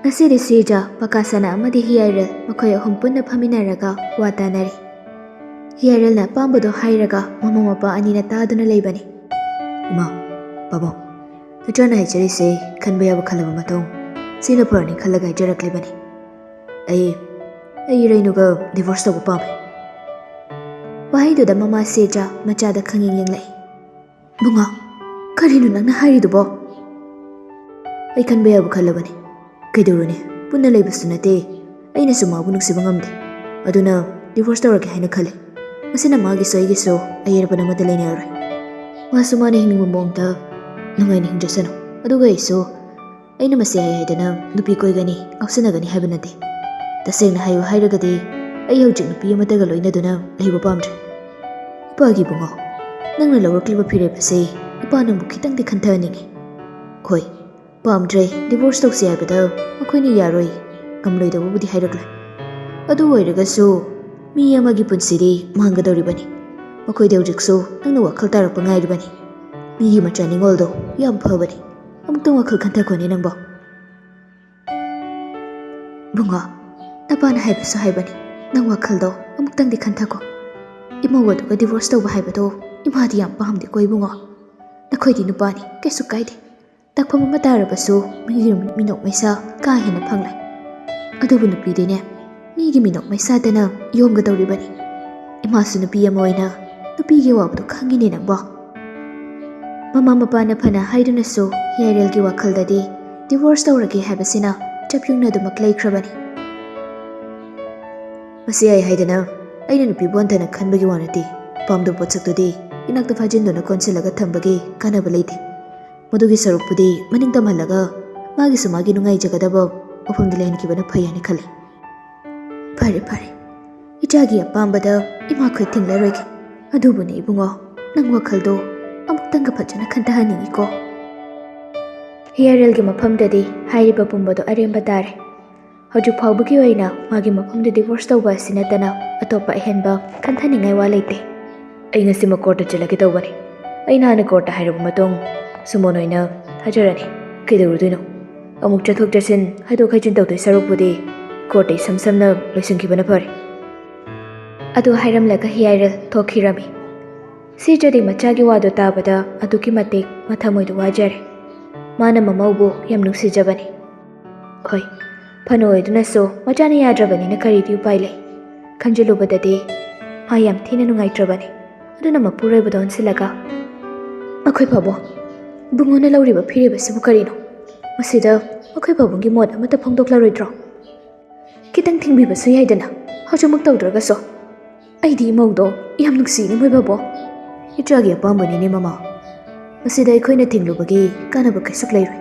Ngasi Sija, Pakasana amadi Hiarel, Makoy Humpuna Paminaraga, Watanari. Hiarel na Pambudo Hairaga, Mamapa Anina Taduna Labani. Ma, Babo, the John I say, can be a Kalamato, Sinapurni Kalaga Jerak Libani. I Renugo, divorced of Pam. Why do the Mama Sija, Machada Kanging Lay? Bunga, Karinu Nana Haridubo. I can be a Kalabani. Kaiduruni, Puna Labustunate, Aina Suma Bunusibamdi. Aduna, divorce Dora Kahana Kale. Masina Magi so, a year upon a Madalena. Wasumani Mumta, Lunganing Jasano. Aduga so, Aina Masaya Hedana, Lupiko Gani, Oxenagani Habanati. The same Hayo Hidagadi, a Yojin Pia Matagalo in Aduna, Labor Bummed. Pagi Bungo, Nang lower clip period say, upon a bukitang the conturning. Koi. Pamdre, divorce talk siya badaw, makoy ni Yaroy, kamloy daw budi hayragla. Adu wayraga so, miya magipunsiri, mahanga daw ribani. Makoy daw jikso, nang nawakal tarak pa ngay ribani. Miyi machaning oldo, yam pa bani. Amutang wakal kanta ko ni nang ba. Bunga, napana hayba sa haybani. Nang wakal daw, amutang di kanta ko. Imawado ka divorce daw ba hayba daw, imahadi yam pa hamdi ko bunga. Nakoy di nubani, keso kaide. Takpam matarabaso, minok may sa kahit na panglay. Adobo na pide niya, migi minok may sa dana, yom gadaw riba ni. Imaso na piya mo ay na, napigiwa pa to kangin ng ba. Mamamapa na pa na haydo na so, hiyaril giwa kaldadi, divorce daw ragi habasina, chap yung na dumaklay kraba ni. Masaya ay haydo na, ay na napibuanta na kanbagiwa na di, pamdo po sakto di, inagtafajin do na konsilaga tambagi, kanabalay di. Madugi sarupudi maning tamalaga magi sumagi nungai jagadaba opam dilain ki bana phayani khale pare ijagi apambada ima khoi tingla roike adubune ibungo nang wakhaldo amuktang ka phajana khantahani ko hiarel gi mafam dadi hairiba pumbado aremba dare hoju phawbugi oina magi mafam de divorce tawba sinatana atopa ehenba khanthani ngai wa leite ai ngasi ma court chalagi tawbani aina na court hairiba matong Sumonoina, Hajarani, Kidurduno. Amuk Chathok Jasin, Hado Kajin Dr. Sarupudi, Korte Samsamna, Lusinki Banapari. Adu Hiram like a hiral, talk hirami. Si Jadi Machagi Wado Tabada, Aduki Matik, Matamoy to Wajari. Mana Mamobo, Yamnusi Javani. Hoi, Panoy Dunaso, Majani Yadrabani, Nakaridu Pile. Kanjulu Badade, I am Tinanungai Trabani. Aduna Mapure Badon Silaga. Makoi Pabo. Bungo na lauriba phiriba sibu karino masida akhoi babungi mod amata phongdokla roidro kitang thingbiba su yaidana hajumuk tawdraga so aidi mawdo yam nuksi ni moi babo itragi apambani ni mama masida ikhoina tinglubagi kanaba kaisuk leiroi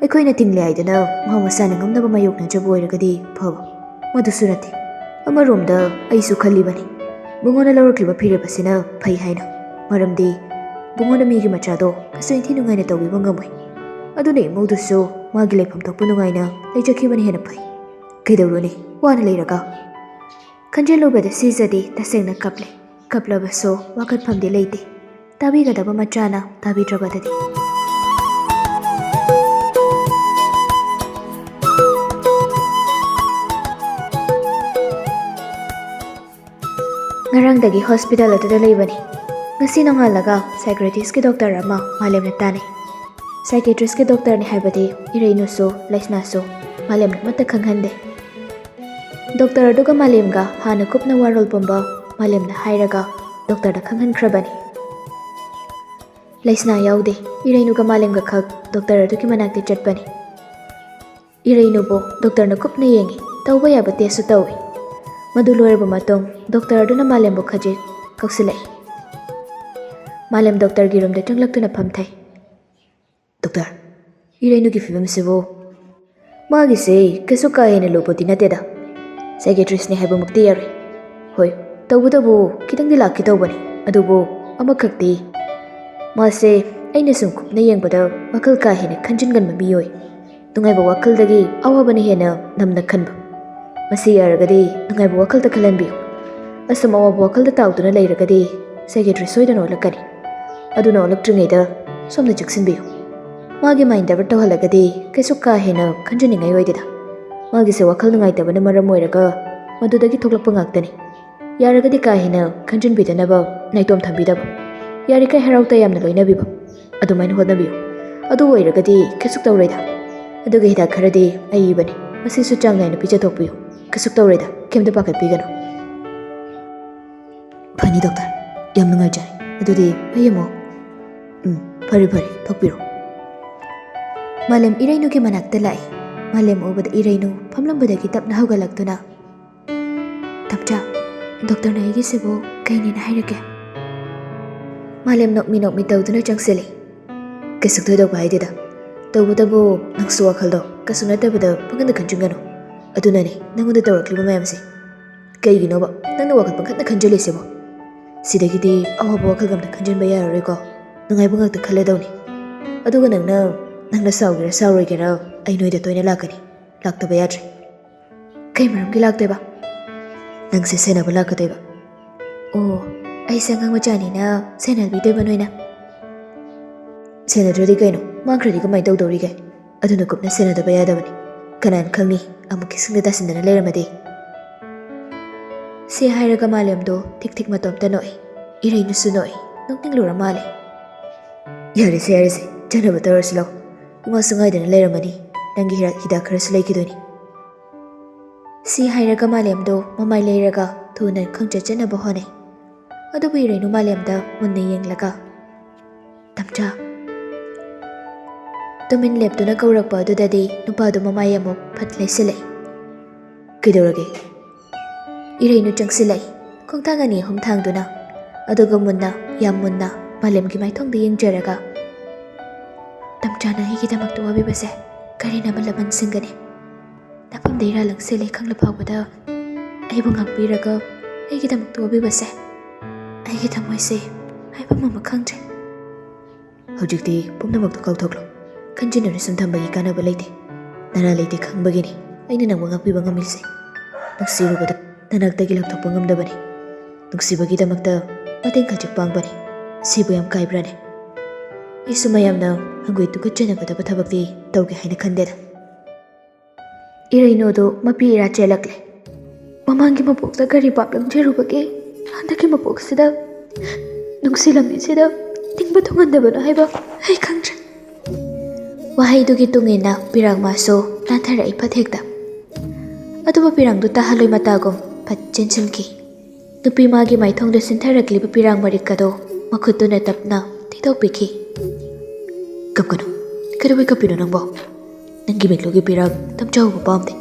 ikhoina tingle aidana mamasana ngamnaba mayokna jaboiragadi phaba madusurati amaromda aisu khalibani bungo na laurkliba phiriba sina phai haina maramdi Bungo migi machado, kaso hindi nungai na tawi mangamay. Aduna imodo so, magilay pamtok punungai na, lejaki man hinapay. Kaidawro ni, wana layraga. Kanjalo ba da sizadi, taseng na kaple. Kapla ba so, wakat pamdi layte. Tabi ka daba machana, tabi drabadadi. Ngarang dagi hospital at dalaybani. Ngasi nang halaga, psychiatrist ki doctor ama malem na tani. Psychiatrist ki doctor ni haibadi, iraino so, laisna so, malem na matakanghande. Doctor aduga malem ga, hana kup na warol bomba, malem na hairaga, doctor da kanghan krabani. Laisna yaude, iraino ga malem ga kag, doctor aduki manakti chatbani. Iraino bo, doctor na kup na yengi, tawba yabate su tawi. Madulor ba matong, doctor adu na malem bo kaje, kaksilay. Malam doktor girum da changlak tu na pamthai. Doctor, irainu ki fibam sibo. Magi se, keso kaya na lopoti na teda. Psychiatrist ni haiba mukti yari. Hoy, tawbo kitang dilak kitaw bani. Adubo, amakakti. Mase, ay nasungkup na yang bada wakal kaya na kanjingan mabiyoy. Tungay ba wakal dagi awa bani hena namnakan ba. Masiyaragadi, tungay ba wakal da kalanbiyo. Asam awa ba wakal da tawdo na layragadi, psychiatrist soy da nolakani. Aduna olaktringayda somna jaksinbiyo. Magi mind dabar tawhalagadi keso kahina kanjaningai oidida. ꯃꯥꯒꯤꯁꯦ ꯋꯥꯈꯜ ꯅꯨꯡꯉꯥꯏꯇꯕꯅ ꯃꯔꯝ ꯑꯣꯏꯔꯒ ꯃꯗꯨꯗꯒꯤ ꯊꯣꯛꯂꯛꯄ ꯉꯥꯛꯇꯅꯤ ꯌꯥꯔꯒꯗꯤ ꯀꯥ ꯍꯦꯟꯅ ꯈꯟꯖꯤꯟꯕꯤꯗꯅꯕ ꯅꯥꯏꯇꯣꯝ ꯊꯝꯕꯤꯗꯕ ꯌꯥꯔꯤꯈꯩ ꯍꯔꯥꯎ ꯇꯌꯥꯝꯅ ꯂꯣꯏꯅꯕꯤꯕ ꯑꯗꯨꯃꯥꯏꯅ ꯍꯣꯠꯅꯕꯤꯌꯨ ꯑꯗꯨ ꯑꯣꯏꯔꯒꯗꯤ ꯀꯩꯁꯨ ꯇꯧꯔꯣꯏꯗ ꯑꯗꯨꯒ ꯍꯤꯗꯥꯛ ꯈꯔꯗꯤ ꯑꯩ ꯏꯕꯅꯤ ꯃꯁꯤꯁꯨ ꯆꯥꯡ ナꯏꯅ ꯄꯤꯖꯊꯣꯛꯄꯤꯌꯨ ꯀꯩꯁꯨ ꯇꯧꯔꯣꯏꯗ ꯀꯩꯝꯇ ꯄꯥꯈꯠꯄꯤꯒꯅꯨ ꯐꯅꯤ ꯗꯣꯛꯇꯔ ꯌꯥꯝ ꯅꯨꯡꯉꯥꯏꯖꯔꯦ ꯑꯗꯨꯗꯤ ꯑꯩ ꯑꯃꯨꯛ ꯐꯔꯦ ꯐꯔꯦ ꯊꯣꯛꯄꯤꯔꯣ ꯃꯥꯂꯦꯝ ꯏꯔꯩꯅꯨꯒꯤ ꯃꯅꯥꯛꯇ ꯂꯥꯛꯏ ꯃꯥꯂꯦꯝ ꯎꯕꯗ ꯏꯔꯩꯅꯨ ꯐꯝꯂꯝꯕꯗꯒꯤ ꯇꯞꯅ ꯍꯧꯒꯠꯂꯛꯇꯨꯅ ꯇꯝꯆꯥ ꯗꯣꯛꯇꯔꯅ ꯑꯩꯒꯤꯁꯤꯕꯨ ꯀꯩꯅꯦꯅ ꯍꯥꯏꯔꯒꯦ ꯃꯥꯂꯦꯝ ꯅꯣꯛꯃꯤ ꯅꯣꯛꯃꯤ ꯇꯧꯗꯨꯅ ꯆꯪꯁꯤꯜꯂꯤ ꯀꯩꯁꯨ ꯊꯣꯏꯗꯣꯛꯄ ꯍꯥꯏꯗꯦꯗ ꯇꯧꯕꯇꯕꯨ ꯅꯪꯁꯨ ꯋꯥꯈꯜꯗꯣ ꯀꯩꯁꯨ ꯅꯠꯇꯕꯗ ꯄꯪꯈꯟꯗ ꯈꯟꯖꯤꯟꯒꯅꯨ ꯑꯗꯨꯅꯅꯦ ꯅꯪꯉꯣꯟꯗ ꯇꯧꯔꯛꯂꯤꯕ ꯃꯌꯥꯝꯁꯦ ꯀꯩꯒꯤꯅꯣꯕ ꯅꯪꯅ ꯋꯥꯈꯜ ꯄꯪꯈꯟꯗ ꯈꯟꯖꯤꯜꯂꯤꯁꯤꯕꯣ ꯁꯤꯗꯒꯤꯗꯤ ꯑꯋꯥꯕ ꯋꯥꯈꯜꯒ ꯑꯝꯇ ꯈꯟꯖꯤꯟꯕ ꯌꯥꯔꯔꯣꯏꯀꯣ ꯅꯨꯡꯉꯥꯏꯕ ꯉꯥꯛꯇ ꯈꯜꯂꯗꯧꯅꯤ ꯑꯗꯨꯒ ꯅꯪꯅ ꯁꯥꯎꯒꯦꯔꯥ ꯁꯥꯎꯔꯣꯏꯒꯦꯔꯥ ꯑꯩ ꯅꯣꯏꯗ ꯇꯣꯏꯅ ꯂꯥꯛꯀꯅꯤ ꯂꯥꯛꯇꯕ ꯌꯥꯗ꯭ꯔꯦ ꯀꯩ ꯃꯔꯝꯒꯤ ꯂꯥꯛꯇꯣꯏꯕ ꯅꯪꯁꯦ ꯁꯦꯟꯅꯕ ꯂꯥꯛꯀꯗꯣꯏꯕ ꯑꯣ ꯑꯩꯁꯦ ꯑꯉꯥꯡ ꯃꯆꯥꯅꯤꯅ ꯁꯦꯟꯅꯕꯤꯗꯣꯏꯕ ꯅꯣꯏꯅ ꯁꯦꯟꯅꯗ꯭ꯔꯗꯤ ꯀꯩꯅꯣ ꯃꯥꯡꯈ꯭ꯔꯗꯤ ꯀꯃꯥꯏꯅ ꯇꯧꯗꯧꯔꯤꯒꯦ ꯑꯗꯨꯅ ꯀꯨꯞꯅ ꯁꯦꯟꯅꯗꯕ ꯌꯥꯗꯕꯅꯤ ꯀꯅꯥꯅ ꯈꯪꯅꯤ ꯑꯃꯨꯛ ꯏꯁꯤꯡꯗ ꯇꯥꯁꯤꯟꯗꯅ ꯂꯩꯔꯝꯃꯗꯤ ꯁꯤ ꯍꯥꯏꯔꯒ ꯃꯥꯂꯦꯝꯗꯣ ꯊꯤꯛ ꯊꯤꯛ ꯃꯇꯣꯝꯇ ꯅꯣꯛꯏ ꯏꯔꯩꯅꯨꯁꯨ ꯅꯣꯛꯏ ꯅꯣꯛꯅꯤꯡꯂꯨꯔ ꯃꯥꯜꯂꯦ ꯌꯥꯔꯦꯁꯦ ꯆꯠꯅꯕ ꯇꯧꯔꯁꯤ ꯂꯥꯎ ꯏꯃꯥꯁꯨ ꯉꯥꯏꯗꯅ ꯂꯩꯔꯝꯃꯅꯤ ꯅꯪꯒꯤ ꯍꯤꯗꯥꯛ ꯈꯔꯁꯨ ꯂꯩꯈꯤꯗꯣꯏꯅꯤ ꯁꯤ ꯍꯥꯏꯔꯒ ꯃꯥꯂꯦꯝꯗꯣ ꯃꯃꯥꯏ ꯂꯩꯔꯒ ꯊꯨꯅ ꯈꯪꯆꯠ ꯆꯠꯅꯕ ꯍꯣꯠꯅꯩ ꯑꯗꯨꯕꯨ ꯏꯔꯩꯅꯨ ꯃꯥꯂꯦꯝꯗ ꯃꯨꯟꯅ ꯌꯦꯡꯂꯒ ꯇꯝꯆꯥ ꯇꯨꯃꯤꯟ ꯂꯦꯞꯇꯨꯅ ꯀꯧꯔꯛꯄ ꯑꯗꯨꯗꯗꯤ ꯅꯨꯄꯥꯗꯨ ꯃꯃꯥꯏ ꯑꯃꯨꯛ ꯐꯠ ꯂꯩꯁꯤꯜꯂꯛꯏ ꯀꯩꯗꯧꯔꯒꯦ ꯏꯔꯩꯅꯨ ꯆꯪꯁꯤꯜꯂꯛꯏ ꯈꯣꯡꯊꯥꯡ ꯑꯅꯤ ꯑꯍꯨꯝ ꯊꯥꯡꯗꯨꯅ ꯑꯗꯨꯒ ꯃꯨꯟꯅ ꯌꯥꯝ ꯃꯨꯟꯅ ꯃꯥꯂꯦꯝꯒꯤ ꯃꯥꯏꯊꯣꯡꯗ ꯌꯦꯡꯖꯔꯒ ꯇꯝꯆꯥꯅ ꯑꯩꯒꯤꯗꯃꯛꯇ ꯋꯥꯕꯤꯕꯁꯦ ꯀꯔꯤꯅ ꯂꯃꯟꯁꯤꯡꯒꯅꯤ ꯅꯐꯝꯗ ꯏꯔꯥꯜ ꯂꯪꯁꯤꯜꯂꯦ ꯈꯪꯂ ꯐꯥꯎꯕꯗ ꯑꯩꯕꯨ ꯉꯥꯛꯄꯤꯔꯒ ꯑꯩꯒꯤꯗꯃꯛꯇ ꯋꯥꯕꯤꯕꯁꯦ ꯑꯩꯒꯤ ꯊꯃꯣꯏꯁꯦ ꯍꯥꯏꯐꯝ ꯑꯃ ꯈꯪꯗ꯭ꯔꯦ ꯍꯧꯖꯤꯛꯇꯤ ꯄꯨꯝꯅꯃꯛꯇꯣ ꯀꯥꯎꯊꯣꯛꯂꯣ ꯈꯟꯖꯤꯟꯅꯔ ꯁꯨꯝ ꯊꯝꯕꯒꯤ ꯀꯥꯟꯅꯕ ꯂꯩꯇꯦ ꯅꯔꯥ ꯂꯩꯇꯦ ꯈꯪꯕꯒꯤꯅꯤ ꯑꯩꯅ ꯅꯪꯕꯨ ꯉꯥꯛꯄꯤꯕ ꯉꯝꯃꯤꯁꯦ ꯅꯨꯡꯁꯤꯔꯨꯕꯗ ꯅꯅꯥꯛꯇꯒꯤ ꯂꯧꯊꯣꯛꯄ ꯉꯝꯗꯕꯅꯤ ꯅꯨꯡꯁꯤꯕꯒꯤꯗꯃꯛꯇ ꯃꯇꯦꯡ ꯈꯖꯤꯛ ꯄꯥꯡꯕꯅꯤ ꯁꯤꯕꯨ ꯌꯥꯝ ꯀꯥꯏꯕ꯭ꯔꯥꯅꯦ ꯑꯩꯁꯨ ꯃꯌꯥꯝꯅ ꯍꯪꯒꯣꯏ ꯇꯨꯀꯠꯆꯅꯒꯗꯕ ꯊꯕꯛꯇꯤ ꯇꯧꯒꯦ ꯍꯥꯏꯅ ꯈꯟꯗꯦꯗ ꯏꯔꯩꯅꯨꯗꯣ ꯃꯄꯤ ꯏꯔꯥ ꯆꯦꯜꯂꯛꯂꯦ ꯃꯃꯥꯡꯒꯤ ꯃꯄꯣꯛꯇ ꯀꯔꯤ ꯄꯥꯞ ꯂꯪꯖꯔꯨꯕꯒꯦ ꯍꯟꯗꯛꯀꯤ ꯃꯄꯣꯛꯁꯤꯗ ꯅꯨꯡꯁꯤ ꯂꯝꯕꯤꯁꯤꯗ ꯅꯤꯡꯕ ꯊꯨꯡꯍꯟꯗꯕꯅꯣ ꯍꯥꯏꯕ ꯑꯩ ꯈꯪꯗ꯭ꯔꯦ ꯋꯥꯍꯩꯗꯨꯒꯤ ꯇꯨꯡꯏꯟꯅ ꯄꯤꯔꯥꯡ ꯃꯥꯁꯨ ꯅꯥꯟꯊꯔꯛꯏ ꯐꯠ ꯍꯦꯛꯇ ꯑꯗꯨꯕꯨ ꯄꯤꯔꯥꯡꯗꯨ ꯇꯥꯍꯜꯂꯣꯏ ꯃꯇꯥꯒꯨꯝ ꯐꯠ ꯆꯦꯟꯁꯤꯟꯈꯤ ꯅꯨꯄꯤ ꯃꯥꯒꯤ ꯃꯥꯏꯊꯣꯡꯗ ꯁꯤꯟꯊꯔꯛꯂꯤꯕ ꯄꯤꯔꯥꯡ ꯃꯔꯤꯛ ꯑꯗꯣ ꯃꯈꯨꯠꯇꯨꯅ ꯇꯞꯅ ꯊꯤꯗꯣꯛꯄꯤꯈꯤ ꯀꯞꯀꯅꯨ ꯀꯩꯗꯧꯕꯩ ꯀꯞꯄꯤꯅꯣ ꯅꯪꯕꯣ ꯅꯪꯒꯤ ꯃꯤꯠꯂꯨꯒꯤ ꯄꯤꯔꯥꯡ ꯇꯝꯆꯥꯎꯕ ꯄꯥꯝꯗꯦ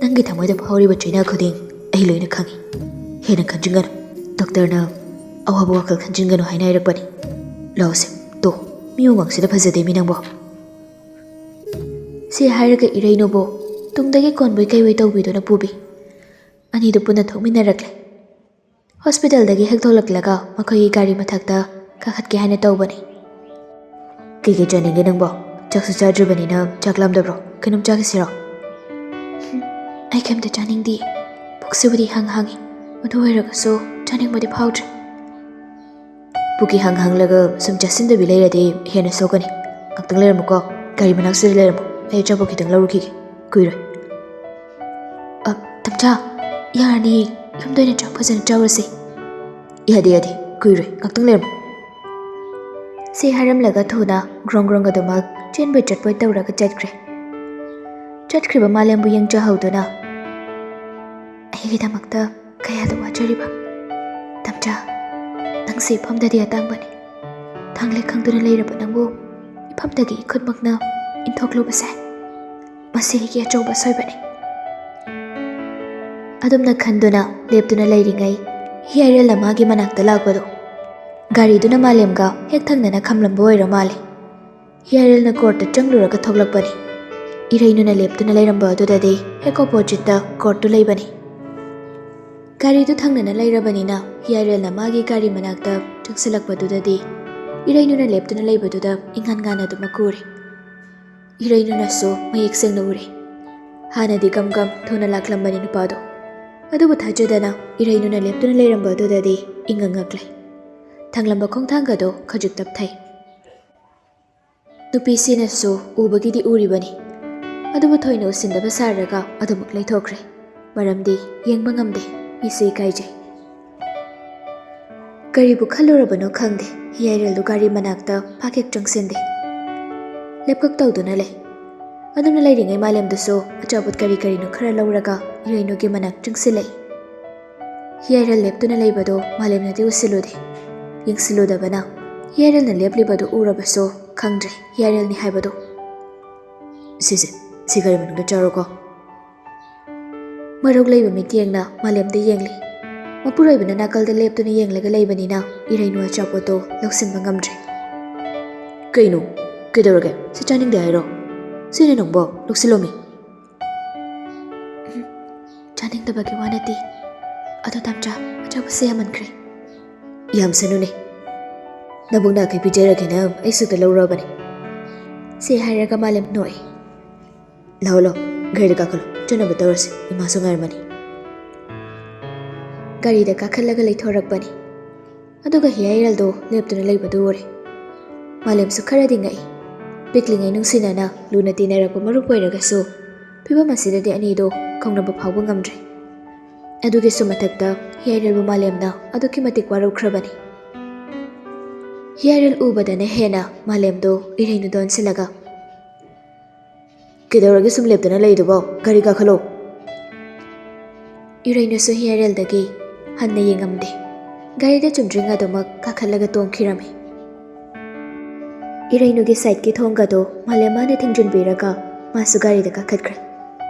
ꯅꯪꯒꯤ ꯊꯃꯣꯏꯗ ꯐꯥꯎꯔꯤꯕ ꯆꯩꯅꯥ ꯈꯨꯗꯤꯡ ꯑꯩ ꯂꯣꯏꯅ ꯈꯪꯉꯤ ꯍꯦꯟꯅ ꯈꯟꯖꯤꯟꯒꯅꯨ ꯗꯣꯛꯇꯔꯅ ꯑꯋꯥꯕ ꯋꯥꯈꯜ ꯈꯟꯖꯤꯟꯒꯅꯨ ꯍꯥꯏꯅ ꯍꯥꯏꯔꯛꯄꯅꯤ ꯂꯥꯛꯑꯣꯁꯦ ꯇꯣ ꯃꯤ ꯎꯃꯪꯁꯤꯗ ꯐꯖꯗꯦ ꯃꯤ ꯅꯪꯕꯣ ꯁꯤ ꯍꯥꯏꯔꯒ ꯏꯔꯩꯅꯨꯕꯨ ꯇꯨꯡꯗꯒꯤ ꯀꯣꯟꯕꯣꯏ ꯀꯩꯕꯣꯏ ꯇꯧꯕꯤꯗꯨꯅ ꯄꯨꯕꯤ ꯑꯅꯤꯗꯨ ꯄꯨꯟꯅ ꯊꯣꯛꯃꯤꯟꯅꯔꯛꯂꯦ ꯍꯣꯁꯄꯤꯇꯥꯜꯗꯒꯤ ꯍꯦꯛ ꯊꯣꯛꯂꯛꯂꯒ ꯃꯈꯣꯏꯒꯤ ꯒꯥꯔꯤ ꯃꯊꯛꯇ ꯀꯥꯈꯠꯀꯦ ꯍꯥꯏꯅ ꯇꯧꯕꯅꯤ ꯀꯩꯀꯩ ꯆꯥꯅꯤꯡꯒꯦ ꯅꯪꯕꯣ ꯆꯥꯛꯁꯨ ꯆꯥꯗ꯭ꯔꯤꯕꯅꯤꯅ ꯆꯥꯛ ꯂꯥꯝꯗꯕ꯭ꯔꯣ ꯀꯩꯅꯣꯝ ꯆꯥꯈꯤꯁꯤꯔꯣ ꯑꯩ ꯀꯩꯝꯇ ꯆꯥꯅꯤꯡꯗꯦ ꯄꯨꯛꯁꯤꯕꯨꯗꯤ ꯍꯥꯡꯉꯤ ꯑꯗꯨ ꯑꯣꯏꯔꯒꯁꯨ ꯆꯥꯅꯤꯡꯕꯗꯤ ꯐꯥꯎꯗ꯭ꯔꯦ ꯄꯨꯛꯀꯤ ꯍꯪꯂꯒ ꯁꯨꯝ ꯆꯥꯁꯤꯟꯗꯕꯤ ꯂꯩꯔꯗꯤ ꯍꯦꯟꯅ ꯁꯣꯛꯀꯅꯤ ꯉꯥꯛꯇꯪ ꯂꯩꯔꯝꯃꯨꯀꯣ ꯒꯥꯔꯤ ꯃꯅꯥꯛꯁꯤꯗ ꯂꯩꯔꯝꯃꯨ ꯑꯩ ꯑꯆꯥꯄꯣꯠ ꯈꯤꯇꯪ ꯂꯧꯔꯨꯈꯤꯒꯦ ꯀꯨꯏꯔꯣꯏ ꯇꯝꯆꯥ ꯌꯥꯔꯅꯤ ꯌꯨꯝꯗ ꯑꯣꯏꯅ ꯆꯥꯛ ꯐꯖꯅ ꯆꯥꯎꯔꯁꯤ ꯌꯥꯗꯦ ꯀꯨꯏꯔꯣꯏ ꯉꯥꯛꯇꯪ ꯂꯩꯔꯝꯃꯨ ꯁꯤ ꯍꯥꯏꯔꯝꯂꯒ ꯊꯨꯅ ꯒ꯭ꯔꯣꯡ ꯒ꯭ꯔꯣꯡ ꯑꯗꯨꯃꯛ ꯆꯦꯟꯕꯣꯏ ꯆꯠꯄꯣꯏ ꯇꯧꯔꯒ ꯆꯠꯈ꯭ꯔꯤꯕ ꯃꯥꯂꯦꯝꯕꯨ ꯌꯦꯡꯖꯍꯧꯗꯨꯅ ꯑꯩꯒꯤꯗꯃꯛꯇ ꯀꯌꯥꯗ ꯋꯥꯖꯔꯤꯕ ꯇꯝꯆꯥ ꯅꯪꯁꯦ ꯏꯐꯝꯗꯗꯤ ꯑꯇꯥꯡꯕꯅꯤ ꯊꯥꯡꯂꯦ ꯈꯪꯗꯨꯅ ꯂꯩꯔꯕ ꯅꯪꯕꯨ ꯏꯐꯝꯗꯒꯤ ꯈꯨꯠꯃꯛꯅ ꯏꯟꯊꯣꯛꯂꯨꯕꯁꯦ ꯃꯁꯤ ꯑꯩꯒꯤ ꯑꯆꯧꯕ ꯑꯁꯣꯏꯕꯅꯤ ꯑꯗꯨꯝꯅ ꯈꯟꯗꯨꯅ ꯂꯦꯞꯇꯨꯅ ꯂꯩꯔꯤꯉꯩ ꯍꯤꯌꯥꯏꯔꯦꯜ ꯑꯃꯒꯤ ꯃꯅꯥꯛꯇ ꯂꯥꯛꯄꯗꯣ ꯒꯥꯔꯤꯗꯨꯅ ꯃꯥꯂꯦꯝꯒ ꯍꯦꯛ ꯊꯪꯅꯅ ꯈꯝꯂꯝꯕ ꯑꯣꯏꯔ ꯃꯥꯜꯂꯦ ꯍꯤꯌꯥꯏꯔꯦꯜꯅ ꯀꯣꯔꯠꯇ ꯆꯪꯂꯨꯔꯒ ꯊꯣꯛꯂꯛꯄꯅꯤ ꯏꯔꯩꯅꯨꯅ ꯂꯦꯞꯇꯨꯅ ꯂꯩꯔꯝꯕ ꯑꯗꯨꯗꯗꯤ ꯍꯦꯛ ꯑꯣꯄꯣꯖꯤꯠꯇ ꯀꯣꯔꯠꯇꯨ ꯂꯩꯕꯅꯤ ꯒꯥꯔꯤꯗꯨ ꯊꯪꯅꯅ ꯂꯩꯔꯕꯅꯤꯅ ꯍꯤꯌꯥꯏꯔꯦꯜꯅ ꯃꯥꯒꯤ ꯒꯥꯔꯤ ꯃꯅꯥꯛꯇ ꯆꯪꯁꯤꯜꯂꯛꯄꯗꯨꯗꯗꯤ ꯏꯔꯩꯅꯨꯅ ꯂꯦꯞꯇꯨꯅ ꯂꯩꯕꯗꯨꯗ ꯏꯉꯥꯟ ꯉꯥꯟꯅꯗꯨꯃꯛ ꯎꯔꯦ ꯏꯔꯩꯅꯨꯅꯁꯨ ꯃꯌꯦꯛ ꯁꯦꯡꯅ ꯎꯔꯦ ꯍꯥꯟꯅꯗꯤ ꯒꯝ ꯊꯨꯅ ꯂꯥꯛꯂꯝꯕꯅꯤ ꯅꯨꯄꯥꯗꯣ ꯑꯗꯨꯕꯨ ꯊꯥꯖꯗꯅ ꯏꯔꯩꯅꯨꯅ ꯂꯦꯞꯇꯨꯅ ꯂꯩꯔꯝꯕ ꯑꯗꯨꯗꯗꯤ ꯏꯉꯛꯉꯛꯂꯦ ꯊꯪꯂꯝꯕ ꯈꯣꯡꯊꯥꯡꯒꯗꯣ ꯈꯖꯤꯛ ꯇꯞꯊꯩ ꯅꯨꯄꯤꯁꯤꯅꯁꯨ ꯎꯕꯒꯤꯗꯤ ꯎꯔꯤꯕꯅꯤ ꯑꯗꯨꯕꯨ ꯊꯣꯏꯅ ꯎꯁꯤꯟꯗꯕ ꯁꯥꯔꯒ ꯑꯗꯨꯃꯛ ꯂꯩꯊꯣꯛꯈ꯭ꯔꯦ꯫ ꯃꯔꯝꯗꯤ ꯌꯦꯡꯕ ꯉꯝꯗꯦ, ꯃꯤꯁꯨ ꯏꯀꯥꯏꯖꯩ꯫ ꯀꯔꯤꯕꯨ ꯈꯜꯂꯨꯔꯕꯅꯣ ꯈꯪꯗꯦ, ꯍꯤꯌꯥꯏꯔꯦꯜꯗꯨ ꯒꯥꯔꯤ ꯃꯅꯥꯛꯇ ꯐꯥꯀꯦꯛ ꯆꯪꯁꯤꯟꯗꯦ꯫ ꯂꯦꯞꯀꯛ ꯇꯧꯗꯨꯅ ꯂꯩ꯫ ꯑꯗꯨꯝꯅ ꯂꯩꯔꯤꯉꯩ ꯃꯥꯂꯦꯝꯗꯨꯁꯨ ꯑꯆꯥꯄꯣꯠ ꯀꯔꯤ ꯀꯔꯤꯅꯣ ꯈꯔ ꯂꯧꯔꯒ ꯏꯔꯩꯅꯨꯒꯤ ꯃꯅꯥꯛ ꯆꯪꯁꯤꯜꯂꯛꯏ꯫ ꯍꯤꯌꯥꯏꯔꯦꯜ ꯂꯦꯞꯇꯨꯅ ꯂꯩꯕꯗꯣ ꯃꯥꯂꯦꯝꯅꯗꯤ ꯎꯁꯤꯜꯂꯨꯗꯦ꯫ ꯌꯦꯡꯁꯤꯜꯂꯨꯗꯕꯅ ꯍꯤꯌꯥꯏꯔꯦꯜꯅ ꯂꯦꯞꯂꯤꯕꯗꯨ ꯎꯔꯕꯁꯨ ꯈꯪꯗ꯭ꯔꯦ ꯍꯤꯌꯥꯏꯔꯦꯜꯅꯤ ꯍꯥꯏꯕꯗꯣ꯫ ꯁꯤ ꯒꯥꯔꯤ ꯃꯅꯨꯡꯗ ꯆꯥꯔꯣꯀꯣ꯫ ꯃꯔꯧ ꯂꯩꯕ ꯃꯤꯠꯌꯦꯡꯅ ꯃꯥꯂꯦꯝꯗ ꯌꯦꯡꯂꯤ꯫ ꯃꯄꯨꯔꯣꯏꯕꯅ ꯅꯥꯀꯜꯗ ꯂꯦꯞꯇꯨꯅ ꯌꯦꯡꯂꯒ ꯂꯩꯕꯅꯤꯅ ꯏꯔꯩꯅꯨ ꯑꯆꯥꯄꯣꯠꯇꯣ ꯂꯧꯁꯤꯟꯕ ꯉꯝꯗ꯭ꯔꯦ꯫ ꯀꯩꯅꯣ? ꯀꯩꯗꯧꯔꯒꯦ? ꯁꯤ ꯆꯥꯅꯤꯡꯗꯦ ꯍꯥꯏꯔꯣ? ꯁꯤꯅꯦ ꯅꯪꯕꯣ, ꯂꯧꯁꯤꯜꯂꯣꯃꯤ꯫ ꯆꯥꯅꯤꯡꯗꯕꯒꯤ ꯋꯥ ꯅꯠꯇꯦ, ꯑꯗꯣ ꯇꯥꯝꯆꯥ, ꯑꯆꯥꯄꯣꯠꯁꯦ ꯌꯥꯝꯃꯟꯈ꯭ꯔꯦ꯫ ꯌꯥꯝꯁꯅꯨꯅꯦ, ꯅꯕꯨꯛ ꯅꯥꯈꯩ ꯄꯤꯖꯔꯒꯦꯅ ꯑꯩ ꯁꯨꯛꯇ ꯂꯧꯔꯕꯅꯦ꯫ ꯁꯤ ꯍꯥꯏꯔꯒ ꯃꯥꯂꯦꯝ ꯅꯣꯛꯏ꯫ ꯂꯥꯛꯑꯣ, ꯒꯥꯔꯤꯗ ꯀꯥꯈꯠꯂꯣ, ꯆꯠꯅꯕ ꯇꯧꯔꯁꯤ, ꯏꯃꯥꯁꯨ ꯉꯥꯏꯔꯝꯃꯅꯤ꯫ ꯒꯥꯔꯤꯗ ꯀꯥꯈꯠꯂꯒ ꯂꯩꯊꯣꯔꯛꯄꯅꯤ꯫ ꯑꯗꯨꯒ ꯍꯤꯌꯥꯏꯔꯦꯜꯗꯣ ꯂꯦꯞꯇꯨꯅ ꯂꯩꯕꯗꯨ ꯎꯔꯦ꯫ ꯃꯥꯂꯦꯝꯁꯨ ꯈꯔꯗꯤ ꯉꯛꯏ꯫ ꯄꯤꯛꯂꯤꯉꯩ ꯅꯨꯡꯁꯤꯅꯅ ꯂꯨꯅ ꯇꯤꯟꯅꯔꯛꯄ ꯃꯔꯨꯞ ꯑꯣꯏꯔꯒꯁꯨ ꯐꯤꯚꯝ ꯑꯁꯤꯗꯗꯤ ꯑꯅꯤꯗꯣ ꯀꯧꯅꯕ ꯐꯥꯎꯕ ꯉꯝꯗ꯭ꯔꯦ꯫ ꯑꯗꯨꯒꯤꯁꯨ ꯃꯊꯛꯇ ꯍꯤꯌꯥꯏꯔꯦꯜꯕꯨ ꯃꯥꯂꯦꯝꯅ ꯑꯗꯨꯛꯀꯤ ꯃꯇꯤꯛ ꯋꯥꯔꯧꯈ꯭ꯔꯕꯅꯤ꯫ ꯍꯤꯌꯥꯏꯔꯦꯜ ꯎꯕꯗꯅ ꯍꯦꯟꯅ ꯃꯥꯂꯦꯝꯗꯣ ꯏꯔꯩꯅꯨꯗ ꯑꯣꯟꯁꯤꯜꯂꯒ, ꯀꯩꯗꯧꯔꯒꯦ ꯁꯨꯝ ꯂꯦꯞꯇꯅ ꯂꯩꯗꯨꯕꯣ? ꯒꯥꯔꯤ ꯀꯥꯈꯠꯂꯣ꯫ ꯏꯔꯩꯅꯨꯁꯨ ꯍꯤꯌꯥꯏꯔꯦꯜꯗꯒꯤ ꯍꯟꯅ ꯌꯦꯡꯉꯝꯗꯦ꯫ ꯒꯥꯔꯤꯗ ꯆꯨꯝꯗ꯭ꯔꯤꯉꯩꯗꯃꯛ ꯀꯥꯈꯠꯂꯒ ꯇꯣꯡꯈꯤꯔꯝꯃꯤ꯫ ꯏꯔꯩꯅꯨꯒꯤ ꯁꯥꯏꯠꯀꯤ ꯊꯣꯡꯒꯗꯣ ꯃꯥꯂꯦꯝ ꯃꯥꯅ ꯊꯤꯡꯖꯤꯟꯕꯤꯔꯒ ꯃꯥꯁꯨ ꯒꯥꯔꯤꯗ ꯀꯥꯈꯠꯈ꯭ꯔꯦ꯫